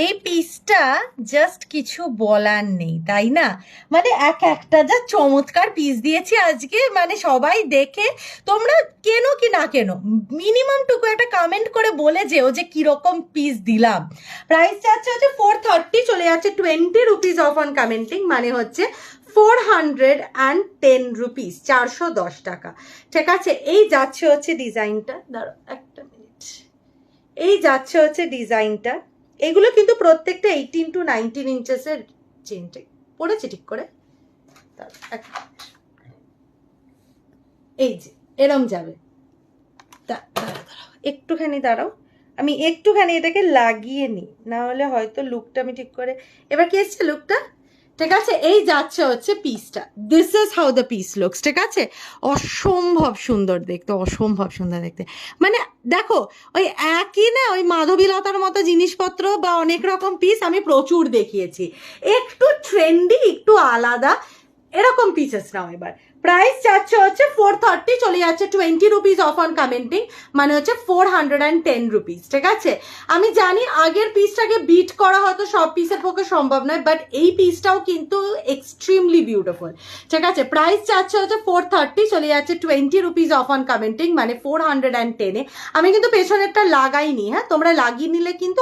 এই পিসটা জাস্ট কিছু বলার নেই, তাই না? মানে একটা যা চমৎকার পিস দিয়েছি আজকে, মানে সবাই দেখে তোমরা কেনো কি না কেনো মিনিমাম টুকু একটা কমেন্ট করে বলে যেও যে কিরকম পিস দিলাম। প্রাইস যাচ্ছে হচ্ছে 430, চলে যাচ্ছে 20 রুপিস অফ অন কমেন্টিং, মানে হচ্ছে 410 রুপিস, 410 টাকা। ঠিক আছে, এই যাচ্ছে হচ্ছে ডিজাইনটা, দাঁড়াও একটা মিনিট, এই যাচ্ছে হচ্ছে ডিজাইনটা। এগুলো কিন্তু প্রত্যেকটা 18 to 19 ইঞ্চেসের চেনটে পড়েছে ঠিক করে। এই যে এরম যাবে, একটুখানি দাঁড়াও, আমি একটুখানি এটাকে লাগিয়ে নিই, না হলে হয়তো লুকটা আমি ঠিক করে, এবার কি এসছে লুকটা? ঠিক আছে, এই যাচ্ছে হচ্ছে পিসটা, this is how the piece looks. ঠিক আছে, অসম্ভব সুন্দর দেখতে, অসম্ভব সুন্দর দেখতে। মানে দেখো, ওই একই না, ওই মাধবীলতার মতো জিনিসপত্র বা অনেক রকম পিস আমি প্রচুর দেখিয়েছি, একটু ট্রেন্ডি, একটু আলাদা এরকম পিসেস নাও। এবার প্রাইস যাচ্ছে হচ্ছে 430, চলে যাচ্ছে 20 রুপিস অফ অন কমেন্টিং, মানে হচ্ছে 410 রুপিস। ঠিক আছে, আমি জানি আগের পিসটাকে বিট করা হয়তো সব পিসের পক্ষে সম্ভব নয়, বাট এই পিসটাও কিন্তু এক্সট্রিমলি বিউটিফুল। ঠিক আছে, প্রাইস যাচ্ছে হচ্ছে 430, চলে যাচ্ছে 20 রুপিস অফ অন কমেন্টিং, মানে 410-এ। আমি কিন্তু পেছনেরটা লাগাইনি, হ্যাঁ, তোমরা লাগিয়ে নিলে কিন্তু